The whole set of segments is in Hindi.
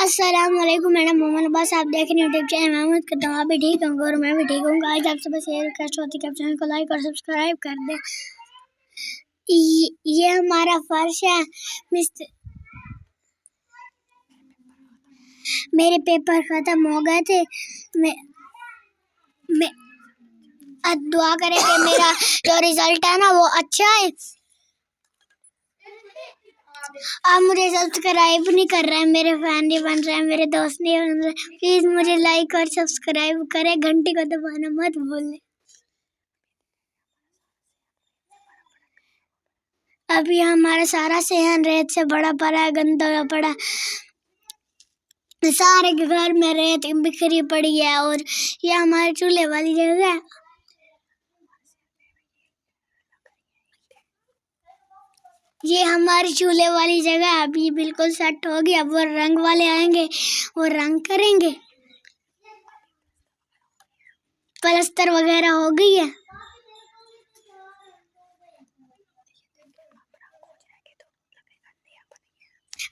अस्सलामुअलैकुम, मेरा मोहम्मद अब्बास, आप देख रहे हैं यूट्यूब चैनल। मैं उम्मीद करता हूँ आप भी ठीक होंगे और मैं भी ठीक हूँ। आज आपसे बस ये रिक्वेस्ट होती है कि आप चैनल को लाइक और सब्सक्राइब कर दें। ये हमारा फर्श है। मेरे पेपर खत्म हो गए थे। मैं दुआ करें कि मेरा जो रिजल्ट है ना वो अच्छा है। आप मुझे सब्सक्राइब नहीं कर रहे हैं, मेरे फैन नहीं बन रहे हैं, मेरे दोस्त नहीं बन रहे। प्लीज मुझे लाइक और सब्सक्राइब करें, घंटी को दबाना मत भूलें। अभी हमारा सारा शहर रेत से बड़ा पड़ा है, गंदा पड़ा। सारे घर में रेत बिखरी पड़ी है। और ये हमारे चूल्हे वाली जगह है। ये हमारी चूल्हे वाली जगह अभी बिल्कुल सेट हो गई। अब वो रंग वाले आएंगे, वो रंग करेंगे। प्लास्टर वगैरह हो गई है।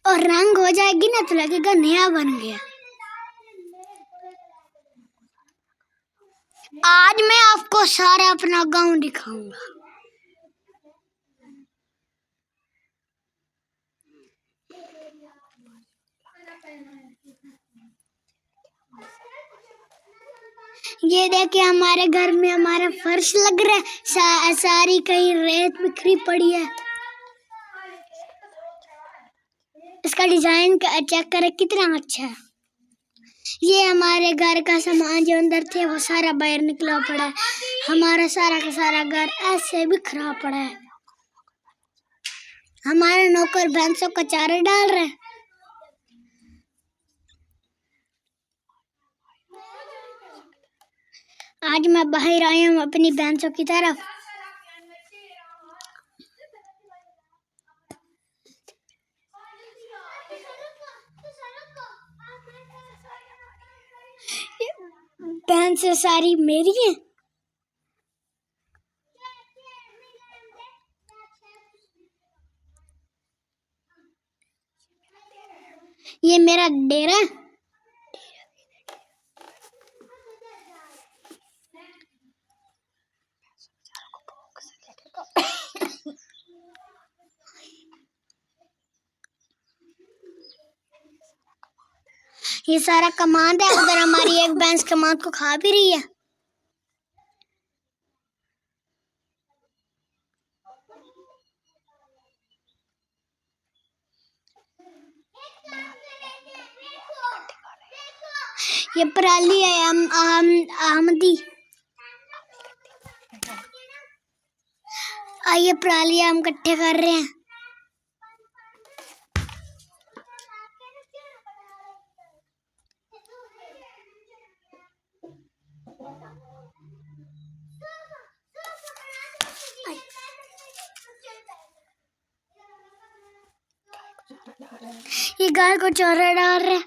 और रंग हो जाएगी ना तो लगेगा नया बन गया। आज मैं आपको सारा अपना गांव दिखाऊंगा। ये देखिए हमारे घर में हमारा फर्श लग रहा है। सारी कहीं रेत बिखरी पड़ी है। इसका डिजाइन चेक करें कितना अच्छा है। ये हमारे घर का सामान जो अंदर थे वो सारा बाहर निकला पड़ा है। हमारा सारा का सारा घर ऐसे बिखरा पड़ा है। हमारे नौकर भैंसों का चारा डाल रहे हैं। आज मैं बाहर आया हूँ अपनी भैंसों की तरफ। भैंसें सारी मेरी हैं। ये मेरा डेरा है। ये सारा कमांड है। उधर हमारी एक भैंस कमांड को खा भी रही है। ये पराली है आमदी। आइए पराली हम इकट्ठे कर रहे हैं। ये गाय को चारा डाल रहे हैं।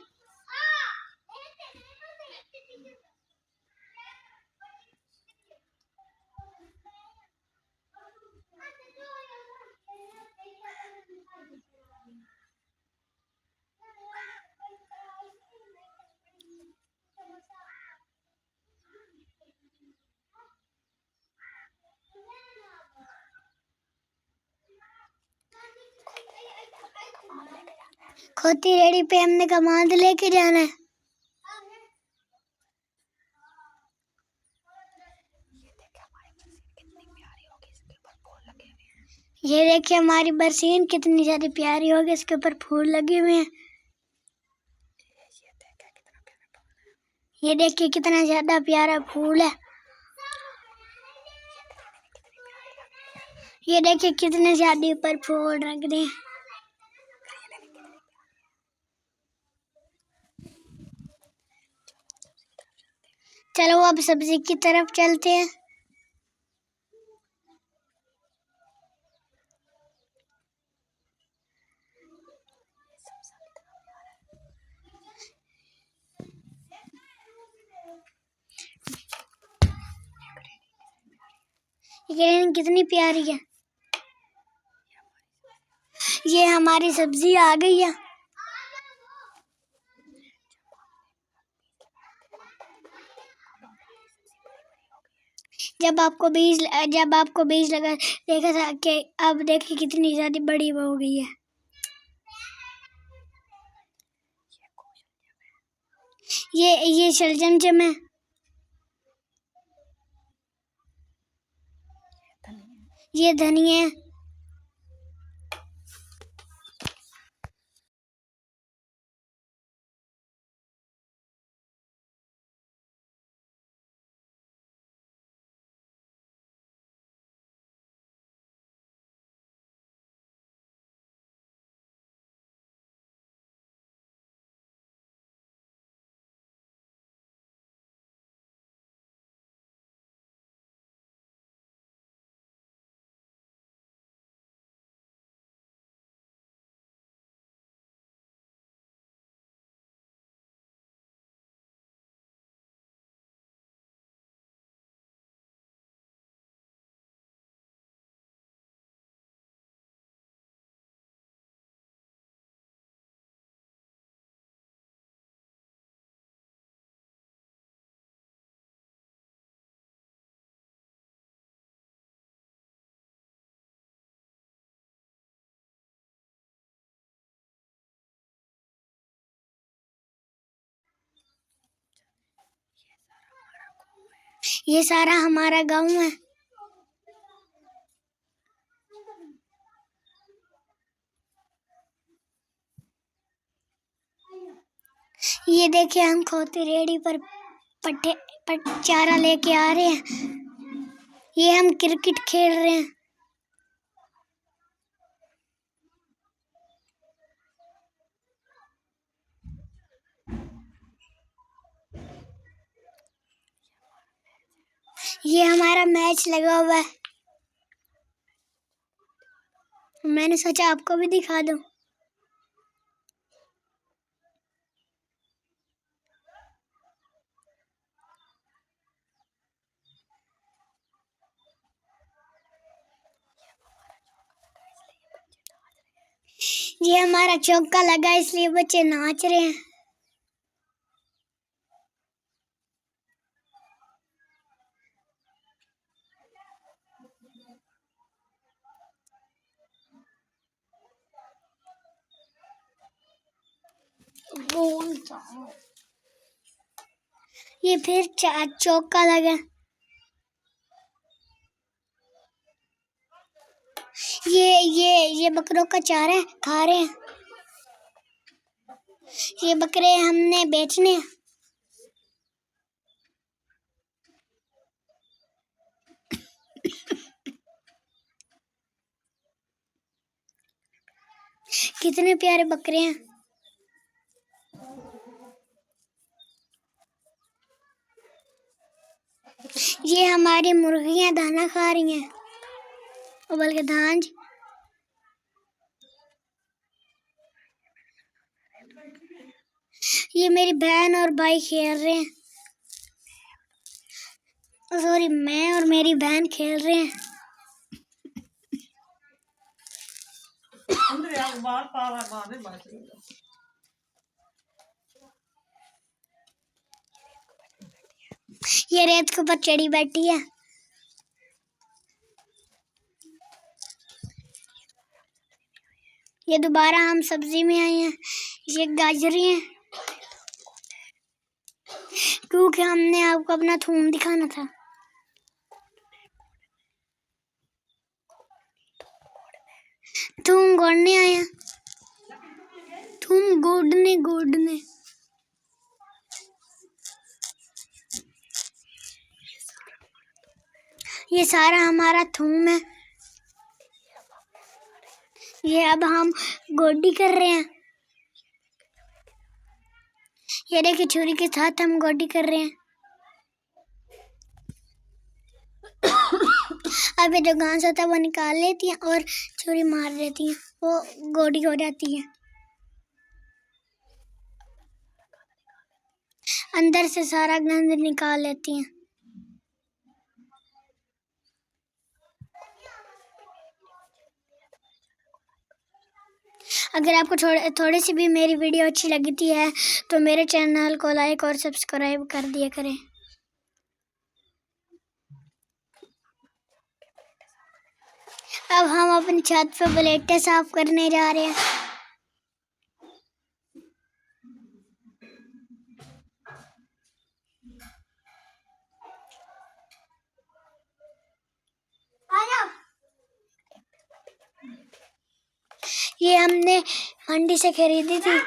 खोती रेडी पे हमने कमांड लेके जाना है। ये देखिए हमारी बरसीन कितनी ज्यादा प्यारी होगी, इसके ऊपर फूल लगे हुए हैं। ये देखिए कितना ज्यादा प्यारा फूल है। ये देखिए कितने ज्यादा ऊपर फूल रख रहे हैं। चलो अब सब्जी की तरफ चलते हैं। ये कितनी प्यारी है। ये हमारी सब्जी आ गई है। जब आपको बीज लगा देखा था कि अब देखिए कितनी ज्यादा बड़ी हो गई है। ये शलजम है। ये धनिया है। ये सारा हमारा गांव है। ये देखिए हम खोती रेडी पर चारा लेके आ रहे हैं। ये हम क्रिकेट खेल रहे हैं। ये हमारा मैच लगा हुआ है। मैंने सोचा आपको भी दिखा दूं। ये हमारा चौका लगा इसलिए बच्चे नाच रहे हैं। ये फिर चौका लगा। ये बकरों का चारा है, खा रहे हैं। ये बकरे हमने बेचने हैं। कितने प्यारे बकरे हैं। ये हमारी मुर्गियां दाना खा रही हैं, उबल के धान। ये मेरी बहन और भाई खेल रहे हैं। सॉरी, मैं और मेरी बहन खेल रहे हैं। ये रेत के ऊपर चढ़ी बैठी है। ये दोबारा हम सब्जी में आए हैं। ये गाजरी है, क्योंकि हमने आपको अपना थूम दिखाना था। थूम गोड़ने आए हैं। थूम गोड़ने। ये सारा हमारा थूम है। ये अब हम गोडी कर रहे हैं। ये देखिए छुरी के साथ हम गोडी कर रहे हैं। अब ये जो घास होता है वो निकाल लेती हैं और छुरी मार देती हैं, वो गोडी हो जाती है। अंदर से सारा गंद निकाल लेती हैं। अगर आपको थोड़ी सी भी मेरी वीडियो अच्छी लगती है तो मेरे चैनल को लाइक और सब्सक्राइब कर दिया करें। अब हम अपनी छत पे प्लेटें साफ करने जा रहे हैं। ये हमने मंडी से खरीदी थी।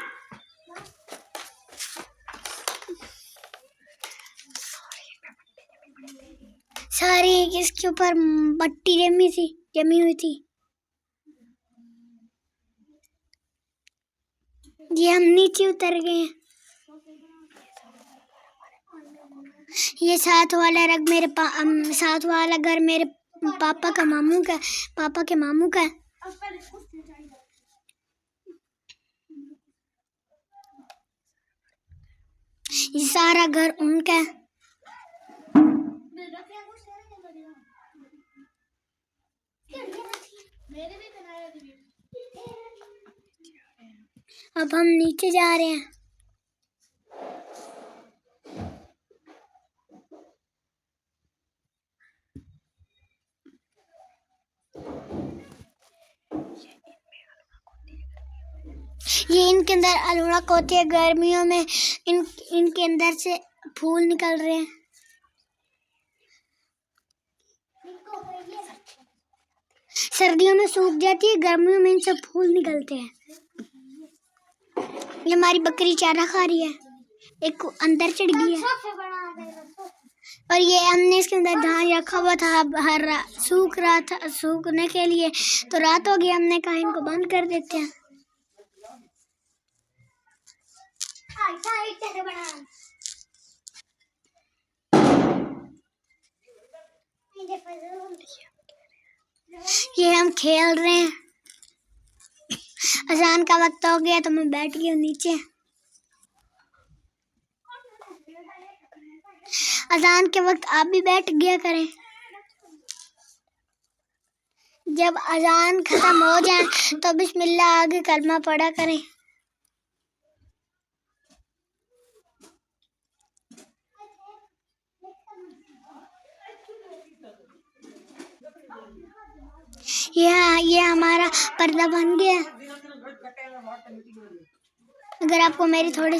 सारी इसके ऊपर मट्टी जमी हुई थी। ये हम नीचे उतर गए हैं। ये साथ वाला घर मेरे पापा के मामू का है। ये सारा घर उनका है। अब हम नीचे जा रहे हैं। ये इनके अंदर अलुणक होती है। गर्मियों में इनके अंदर से फूल निकल रहे हैं। सर्दियों में सूख जाती है, गर्मियों में इनसे फूल निकलते हैं। ये हमारी बकरी चारा खा रही है। एक अंदर चढ़ गई है और ये हमने इसके अंदर धान रखा हुआ था। सूख रहा था, सूखने के लिए तो रात हो गई। हमने कहा इनको बंद कर देते हैं। ये हम खेल रहे हैं। अजान का वक्त हो गया तो मैं बैठ गई हूँ नीचे। अजान के वक्त आप भी बैठ गया करें। जब अजान खत्म हो जाए तो बिस्मिल्लाह आगे कलमा पढ़ा करें। ये हमारा पर्दा बन गया। अगर आपको मेरी थोड़ी